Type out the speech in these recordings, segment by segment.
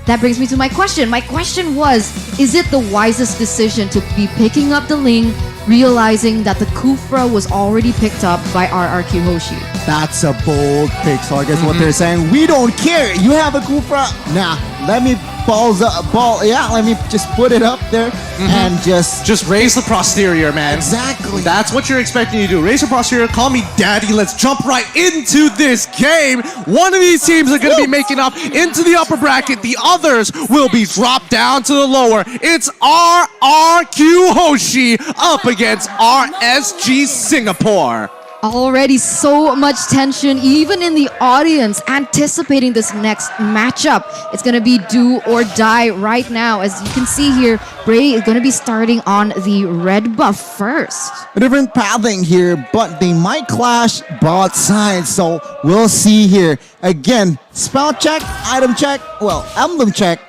that brings me to my question. My question was, is it the wisest decision to be picking up the Ling, realizing that the Kufra was already picked up by Rrq Hoshi? That's a bold pick. So I guess what they're saying, we don't care. You have a Kufra. Nah, let me let me just put it up there and Just raise the posterior, man. Exactly. That's what you're expecting to do. Raise your posterior, call me daddy. Let's jump right into this game. One of these teams are going to be making up into the upper bracket. The others will be dropped down to the lower. It's Rrq Hoshi up against RSG Singapore. Already so much tension, even in the audience, anticipating this next matchup. It's going to be do or die right now. As you can see here, Bray is going to be starting on the red buff first. A different pathing here, but they might clash both sides. So we'll see here. Again, spell check, item check, well, emblem check.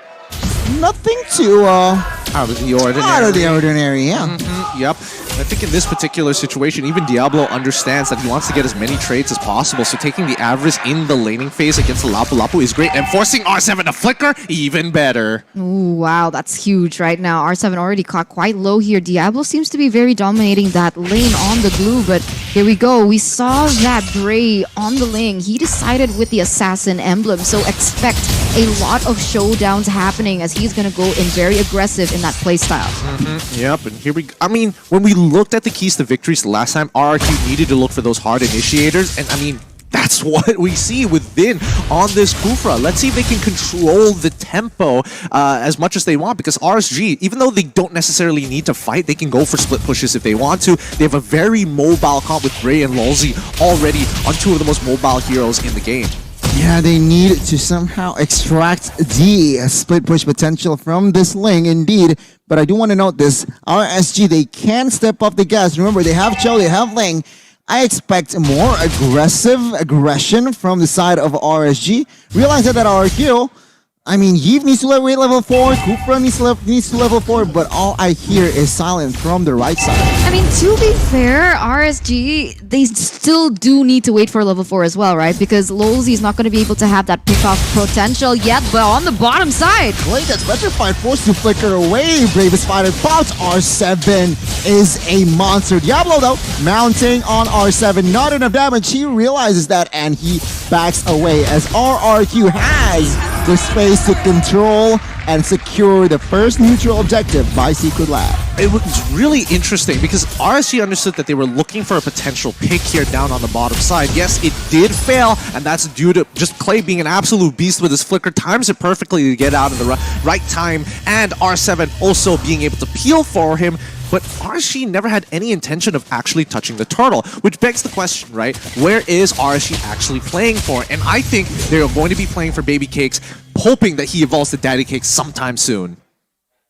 Nothing too Out of the ordinary. out of the ordinary, yeah. Yep. I think in this particular situation, even Diablo understands that he wants to get as many trades as possible. So taking the Avarice in the laning phase against the Lapu Lapu is great. And forcing R7 to flicker, even better. Ooh, wow, that's huge right now. R7 already caught quite low here. Diablo seems to be very dominating that lane on the glue, but here we go. We saw that Bray on the lane. He decided with the Assassin emblem, so expect a lot of showdowns happening as he's going to go in very aggressive in that playstyle. Yep, and here we go. I mean, when we looked at the keys to victories the last time, Rrq needed to look for those hard initiators, and I mean, that's what we see within on this Kufra. Let's see if they can control the tempo as much as they want, because RSG, even though they don't necessarily need to fight, they can go for split pushes if they want to. They have a very mobile comp with Bray and Lolzy already on two of the most mobile heroes in the game. Yeah, they need to somehow extract the split push potential from this Ling, indeed. But I do want to note this. RSG, they can step up the gas. Remember, they have Cho, they have Ling. I expect more aggressive aggression from the side of RSG. Realize that Rrq, I mean, Yves needs to wait level 4, Kufra needs to level 4, but all I hear is silence from the right side. I mean, to be fair, RSG, they still do need to wait for level 4 as well, right? Because Lolzy is not going to be able to have that pick-off potential yet, but on the bottom side. Blade that's petrified, forced to flicker away. Bravest Fighter pops. R7 is a monster. Diablo, though, mounting on R7. Not enough damage. He realizes that, and he backs away as Rrq has the space to control and secure the first neutral objective by Secret Lab. It was really interesting because RSG understood that they were looking for a potential pick here down on the bottom side. Yes, it did fail, and that's due to just Clay being an absolute beast with his flicker. Times it perfectly to get out of the right time, and R7 also being able to peel for him. But RSG never had any intention of actually touching the turtle, which begs the question, right? Where is RSG actually playing for? And I think they're going to be playing for Baby Cakes, hoping that he evolves to Daddy Cakes sometime soon.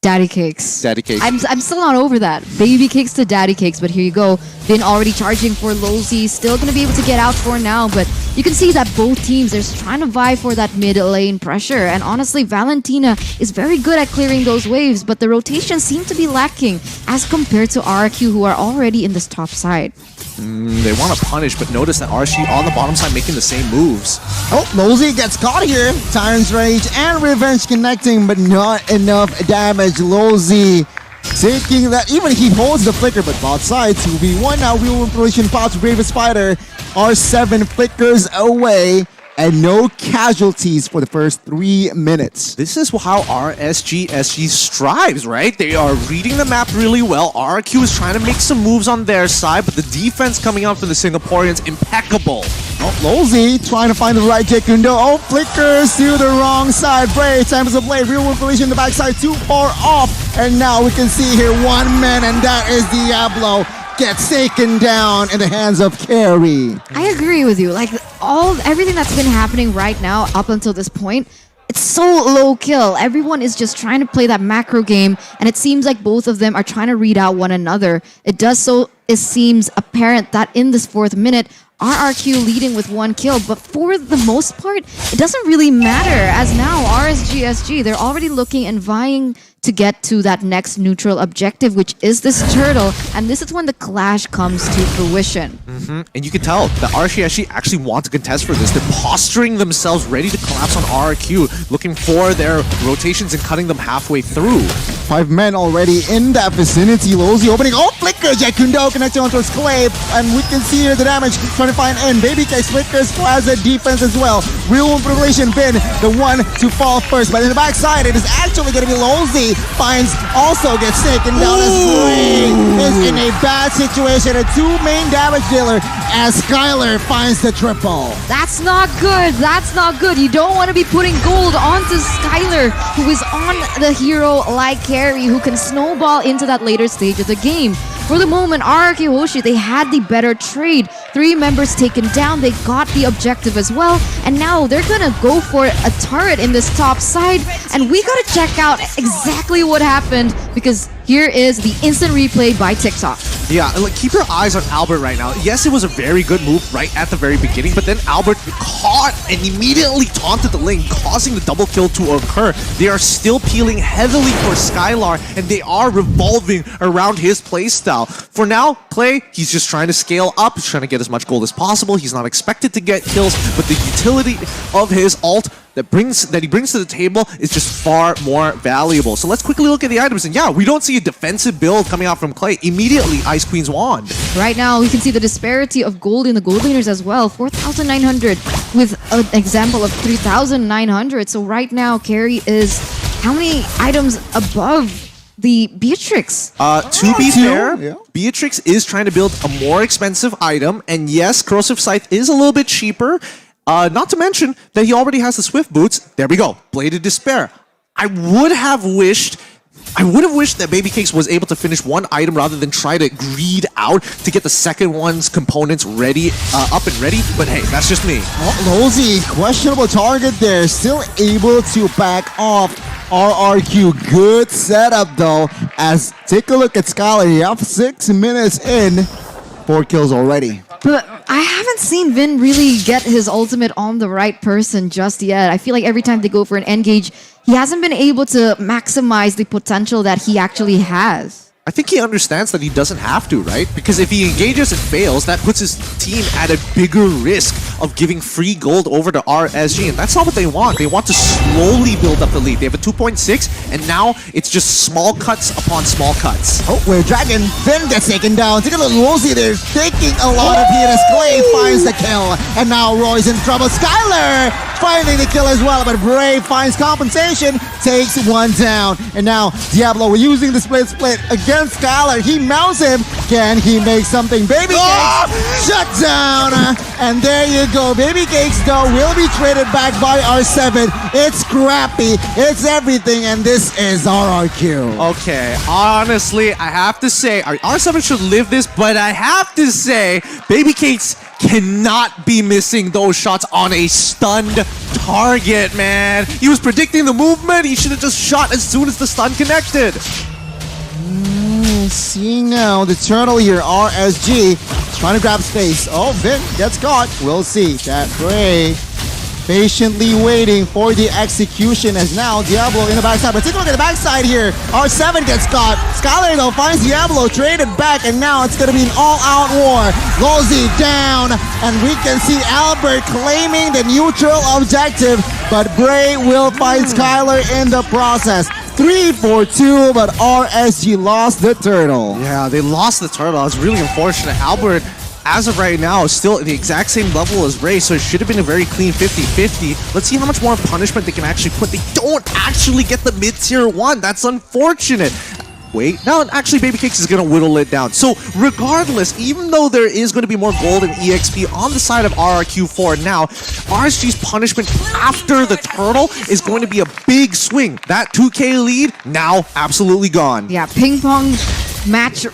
Daddy Cakes. Daddy Cakes. I'm still not over that. Baby Cakes to Daddy Cakes, but here you go. Been already charging for Lolzy, still going to be able to get out for now, but you can see that both teams are trying to vie for that mid lane pressure, and honestly, Valentina is very good at clearing those waves, but the rotations seem to be lacking as compared to Rrq, who are already in this top side. They want to punish, but notice that RSG on the bottom side making the same moves. Oh, Lolzy gets caught here. Tyrant's Rage and Revenge connecting, but not enough damage. Lolzy taking that, even he holds the flicker, but bot side 2v1 now. Real Revelation pops Bravest Spider. R7 flickers away, and no casualties for the first 3 minutes. This is how RSG strives, right? They are reading the map really well. Rrq is trying to make some moves on their side, but the defense coming out from the Singaporeans, impeccable. Oh, Lolzy trying to find the right Jekundo. Oh, flickers to the wrong side. Bray, time to play. Real Revelation in the backside, too far off. And now we can see here 1 man, and that is Diablo. Gets taken down in the hands of Karrie. I agree with you. Like, everything that's been happening right now up until this point, it's so low kill. Everyone is just trying to play that macro game, and it seems like both of them are trying to read out one another. It seems apparent that in this 4th minute, RRQ leading with 1 kill, but for the most part, it doesn't really matter as now RSG, they're already looking and vying to get to that next neutral objective, which is this turtle, and this is when the clash comes to fruition. And you can tell that RRQ actually want to contest for this. They're posturing themselves ready to collapse on RRQ, looking for their rotations and cutting them halfway through. 5 men already in that vicinity. Lozy opening. Oh, flicker! Jakundo connecting onto his clay. And we can see here the damage trying to find in. Baby Cakes flickers Plaza defense as well. Real Revelation been the one to fall first. But in the backside, it is actually going to be Lozy. Finds also gets taken down as Bray is in a bad situation. A 2 main damage dealer as Skylar finds the triple. That's not good. That's not good. You don't want to be putting gold onto Skylar, who is on the hero like Karrie, who can snowball into that later stage of the game. For the moment, Rrq Hoshi, they had the better trade. 3 members taken down. They got the objective as well. And now they're going to go for a turret in this top side. And we got to check out exactly what happened, because here is the instant replay by TikTok. Yeah, like, keep your eyes on Albert right now. Yes, it was a very good move right at the very beginning, but then Albert caught and immediately taunted the lane, causing the double kill to occur. They are still peeling heavily for Skylar, and they are revolving around his playstyle. For now, Clay, he's just trying to scale up. He's trying to get as much gold as possible. He's not expected to get kills, but the utility of his ult that he brings to the table is just far more valuable. So let's quickly look at the items, and yeah, we don't see a defensive build coming out from Clay. Immediately, Ice Queen's wand. Right now, we can see the disparity of gold in the gold laners as well. 4,900 with an example of 3,900. So right now, Karrie is how many items above the Beatrix? To be fair, yeah. Beatrix is trying to build a more expensive item, and yes, Corrosive Scythe is a little bit cheaper. Not to mention that he already has the Swift Boots. There we go. Bladed Despair. I would have wished that Baby Cakes was able to finish one item rather than try to greed out to get the second one's components ready, up and ready. But hey, that's just me. Oh, Lozy, questionable target there. Still able to back off RRQ. Good setup though. As take a look at Skylar. You have 6 minutes in. 4 kills already. But I haven't seen Vin really get his ultimate on the right person just yet. I feel like every time they go for an engage, he hasn't been able to maximize the potential that he actually has. I think he understands that he doesn't have to, right? Because if he engages and fails, that puts his team at a bigger risk of giving free gold over to RSG, and that's not what they want. They want to slowly build up the lead. They have a 2.6, and now it's just small cuts upon small cuts. Oh, where Dragon then gets taken down. Take a look, Lozy there, taking a lot of heat as Clay finds the kill. And now Roy's in trouble. Skylar finding the kill as well, but Bray finds compensation, takes 1 down. And now Diablo using the split against Skylar. He mounts him. Can he make something? Baby Cakes shut down. And there you go. Baby Cakes though will be traded back by R7. It's scrappy. It's everything. And this is RRQ. Okay, honestly, I have to say, R7 should live this, but I have to say, Baby Cakes cannot be missing those shots on a stunned target, man. He was predicting the movement. He should have just shot as soon as the stun connected. Seeing now the turtle here, RSG, trying to grab space. Oh, Vin gets caught. We'll see. That Bray patiently waiting for the execution as now Diablo in the backside. But take a look at the backside here. R7 gets caught. Skylar though finds Diablo, traded back, and now it's going to be an all-out war. Lozy down, and we can see Albert claiming the neutral objective, but Bray will find Skylar in the process. 3-4-2, but RSG lost the turtle. Yeah, they lost the turtle. It's really unfortunate. Albert, as of right now, is still at the exact same level as Ray, so it should have been a very clean 50-50. Let's see how much more punishment they can actually put. They don't actually get the mid-tier 1. That's unfortunate. Wait, no, actually Baby Cakes is going to whittle it down. So regardless, even though there is going to be more gold and EXP on the side of RRQ4 now, RSG's punishment after the turtle is going to be a big swing. That 2K lead, now absolutely gone. Yeah, ping pong match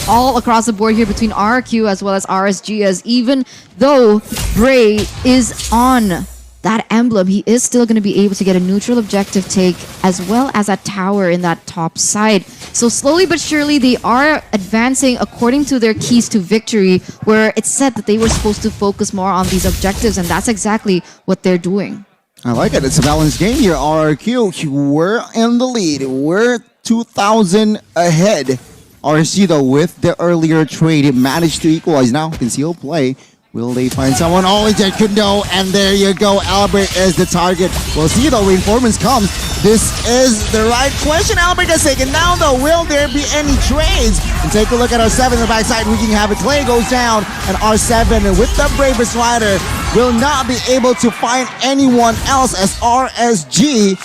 all across the board here between RRQ as well as RSG, as even though Bray is on that emblem, he is still going to be able to get a neutral objective take as well as a tower in that top side. So slowly but surely, they are advancing according to their keys to victory, where it's said that they were supposed to focus more on these objectives, and that's exactly what they're doing. I like it. It's a balanced game here. Rrq, we're in the lead. We're 2,000 ahead. RSG, though, with the earlier trade, managed to equalize. Now, Conceal play. Will they find someone? Oh, Jet could know, and there you go. Albert is the target. We'll see, though. Reinforcements comes. This is the right question. Albert has taken down, though. Will there be any trades? And take a look at R7 in the backside. We can have it. Clay goes down, and R7 with the bravest rider will not be able to find anyone else as RSG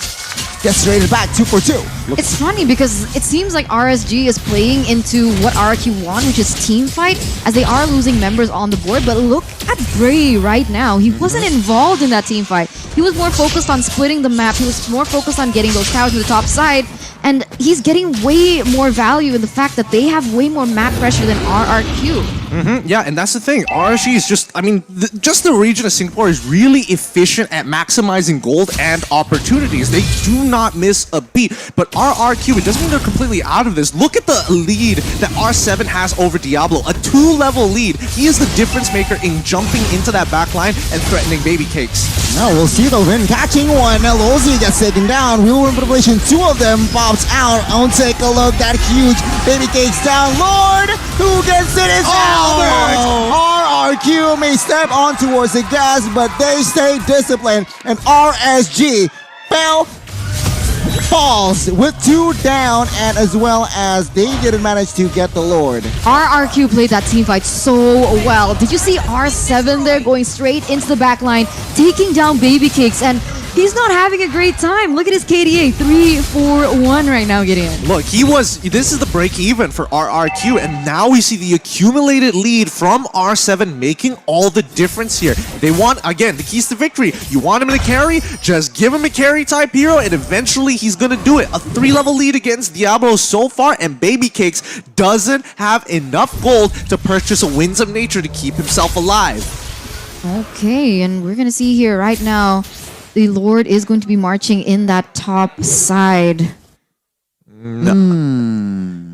gets rated back 2 for 2. It's funny because it seems like RSG is playing into what Rrq won, which is team fight, as they are losing members on the board. But look at Bray right now. He wasn't involved in that team fight. He was more focused on splitting the map. He was more focused on getting those towers to the top side. And he's getting way more value in the fact that they have way more map pressure than Rrq. Yeah, and that's the thing. RSG is just, I mean, just the region of Singapore is really efficient at maximizing gold and opportunities. They do not miss a beat. But Rrq, it doesn't mean they're completely out of this. Look at the lead that R7 has over Diablo. A 2-level lead. He is the difference maker in jumping into that back line and threatening baby cakes. Now we'll see though. Vin catching one. Lozi gets taken down. Wheel manipulation. 2 of them pops out. I'll take a look. That huge baby cakes down. Lord, who gets it is Albert. Rrq may step on towards the gas, but they stay disciplined. And RSG falls with 2 down, and as well as they didn't manage to get the Lord. Rrq played that team fight so well. Did you see R7 there going straight into the back line, taking down baby cakes, and he's not having a great time. Look at his KDA, 3-4-1 right now getting in. Look, this is the break even for Rrq, and now we see the accumulated lead from R7 making all the difference here. They want, again, the keys to victory. You want him in a carry? Just give him a carry type hero, and eventually he's gonna do it. A 3-level lead against Diablo so far, and Baby Cakes doesn't have enough gold to purchase a Winds of Nature to keep himself alive. Okay, and we're gonna see here right now, the Lord is going to be marching in that top side.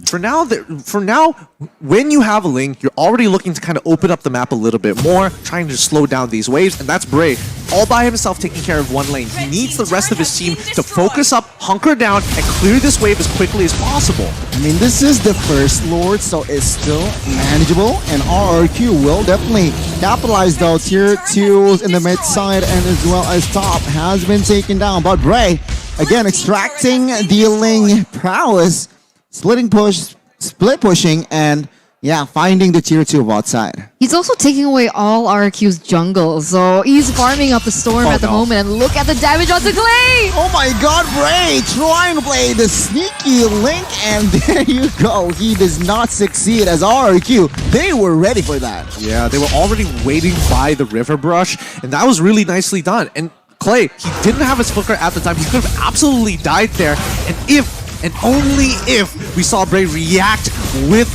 For now, when you have a link, you're already looking to kind of open up the map a little bit more, trying to slow down these waves, and that's Bray, all by himself taking care of one lane. He needs the rest of his team to focus up, hunker down, and clear this wave as quickly as possible. I mean, this is the first Lord, so it's still manageable, and Rrq will definitely capitalize though. Tier 2s in the mid side and as well as top has been taken down, but Bray, again, extracting the Ling prowess, split pushing, and yeah, finding the tier 2 outside. He's also taking away all Rrq's jungle, so he's farming up the storm at the moment, and look at the damage onto Clay! Oh my god, Bray trying to play the sneaky Link, and there you go. He does not succeed as Rrq. They were ready for that. Yeah, they were already waiting by the river brush, and that was really nicely done. And Clay, he didn't have his flicker at the time. He could have absolutely died there, and if and only if we saw Bray react with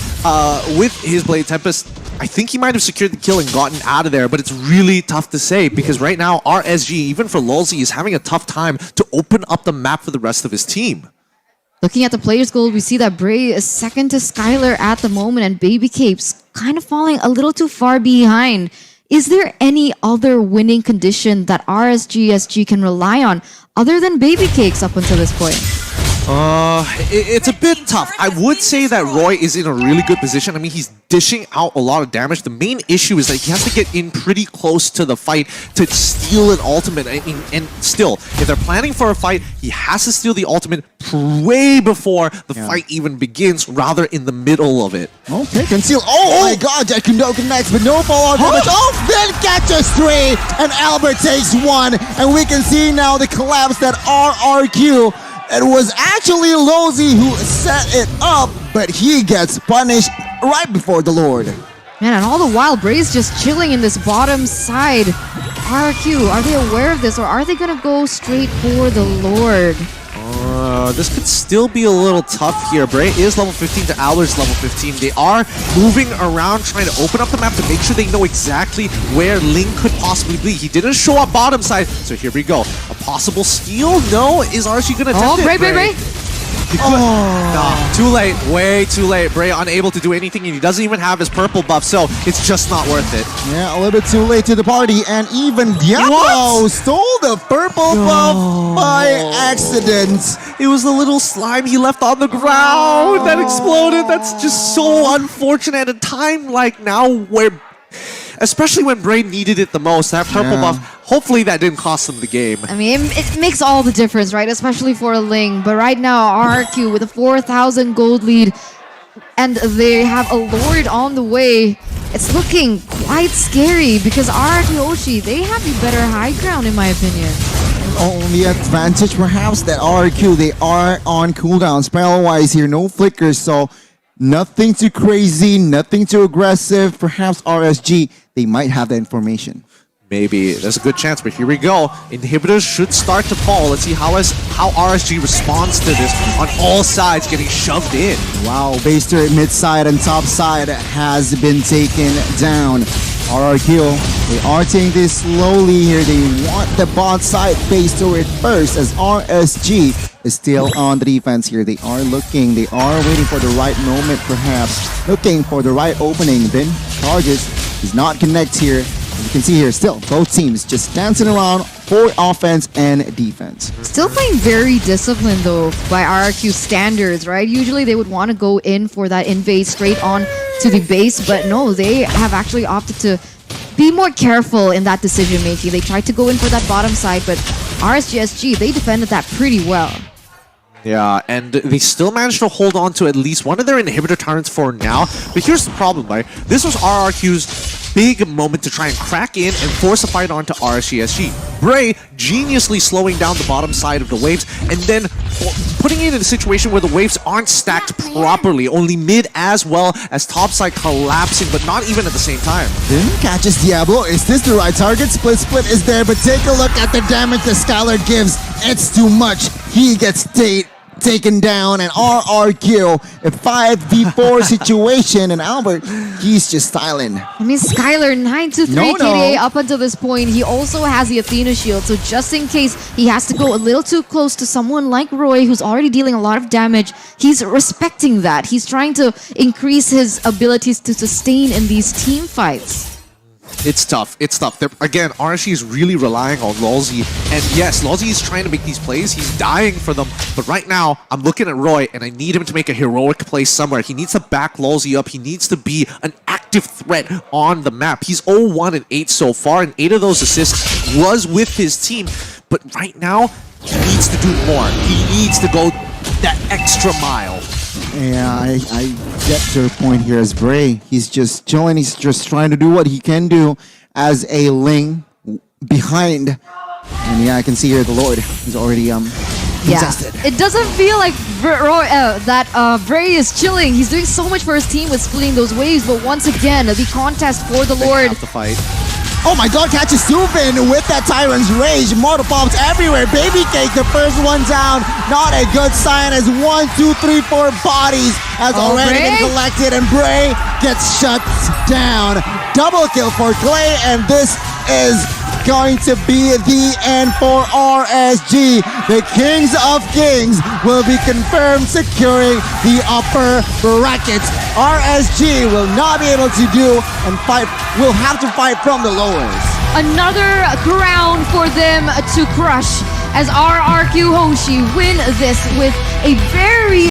his Blade Tempest, I think he might have secured the kill and gotten out of there, but it's really tough to say because right now RSG, even for Lulzy, is having a tough time to open up the map for the rest of his team. Looking at the players' goal, we see that Bray is second to Skylar at the moment, and Baby Capes kind of falling a little too far behind. Is there any other winning condition that RSGSG can rely on other than Baby Cakes up until this point? It's a bit tough. I would say that Roy is in a really good position. I mean, he's dishing out a lot of damage. The main issue is that he has to get in pretty close to the fight to steal an ultimate. I mean, and still, if they're planning for a fight, he has to steal the ultimate way before the fight even begins, rather in the middle of it. Okay, Conceal. Oh my god, Jet can connects, but no fallout damage. Oh, then catches 3, and Albert takes 1, and we can see now the collapse that Rrq. It was actually Lozy who set it up, but he gets punished right before the Lord. Man, and all the while, Bray's just chilling in this bottom side. Rrq, are they aware of this, or are they gonna go straight for the Lord? This could still be a little tough here. Bray is level 15 to Owler's level 15. They are moving around trying to open up the map to make sure they know exactly where Ling could possibly be. He didn't show up bottom side, so here we go. A possible steal? No. Is RRQ going to attempt it? Bray. Nah, too late. Way too late. Bray unable to do anything, and he doesn't even have his purple buff, so it's just not worth it. Yeah, a little bit too late to the party, and even Diablo stole the purple buff by accident. It was the little slime he left on the ground that exploded. That's just so unfortunate at a time like now where, especially when Bray needed it the most, that purple buff, hopefully that didn't cost him the game. I mean, it makes all the difference, right? Especially for a Ling. But right now, Rrq with a 4,000 gold lead, and they have a Lord on the way. It's looking quite scary because Rrq Hoshi, they have the better high ground in my opinion. Only advantage perhaps that Rrq, they are on cooldown. Spell-wise here, no flickers, so nothing too crazy, nothing too aggressive. Perhaps RSG, they might have the information. Maybe. There's a good chance, but here we go. Inhibitors should start to fall. Let's see how RSG responds to this on all sides, getting shoved in. Wow, base turret mid-side and top side has been taken down. Rrq, they are taking this slowly here. They want the bot side base turret first as RSG is still on the defense here. They are looking, they are waiting for the right moment perhaps. Looking for the right opening, then charges does not connect here. As you can see here, still, both teams just dancing around for offense and defense. Still playing very disciplined though by Rrq standards, right? Usually they would want to go in for that invade straight on to the base, but no, they have actually opted to be more careful in that decision making. They tried to go in for that bottom side, but RSGSG, they defended that pretty well. Yeah, and they still managed to hold on to at least one of their inhibitor tyrants for now. But here's the problem, right? This was RRQ's big moment to try and crack in and force a fight onto RSGSG. Bray geniusly slowing down the bottom side of the waves and then putting it in a situation where the waves aren't stacked properly, only mid as well as top side collapsing, but not even at the same time. Then catches Diablo. Is this the right target? Split is there, but take a look at the damage that Skylar gives. It's too much. He gets taken down, and Rrq, a 5v4 situation, and Albert, he's just styling. I mean, Skylar, 9-3 KDA up until this point. He also has the Athena shield, so just in case he has to go a little too close to someone like Roy, who's already dealing a lot of damage, he's respecting that. He's trying to increase his abilities to sustain in these team fights. It's tough. It's tough. Again, RSG is really relying on Lolzy. And yes, Lolzy is trying to make these plays. He's dying for them. But right now, I'm looking at Roy, and I need him to make a heroic play somewhere. He needs to back Lolzy up. He needs to be an active threat on the map. He's 0-1 and 8 so far, and 8 of those assists was with his team. But right now, he needs to do more. He needs to go that extra mile. Yeah, I get your point here as Bray. He's just chilling. He's just trying to do what he can do as a Ling behind. And yeah, I can see here the Lord is already contested. It doesn't feel like Bray is chilling. He's doing so much for his team with splitting those waves, but once again, the contest for the Lord. They have to fight. Oh my god, catches Sufin with that Tyrant's Rage. Mortal bombs everywhere. Baby Cake, the first one down. Not a good sign as 1, 2, 3, 4 bodies has already been collected, and Bray gets shut down. Double kill for Clay, and this is going to be the end for RSG. The Kings of Kings will be confirmed securing the upper brackets. RSG will not be able to do and fight, will have to fight from the lowers. Another crown for them to crush as Rrq Hoshi win this with a very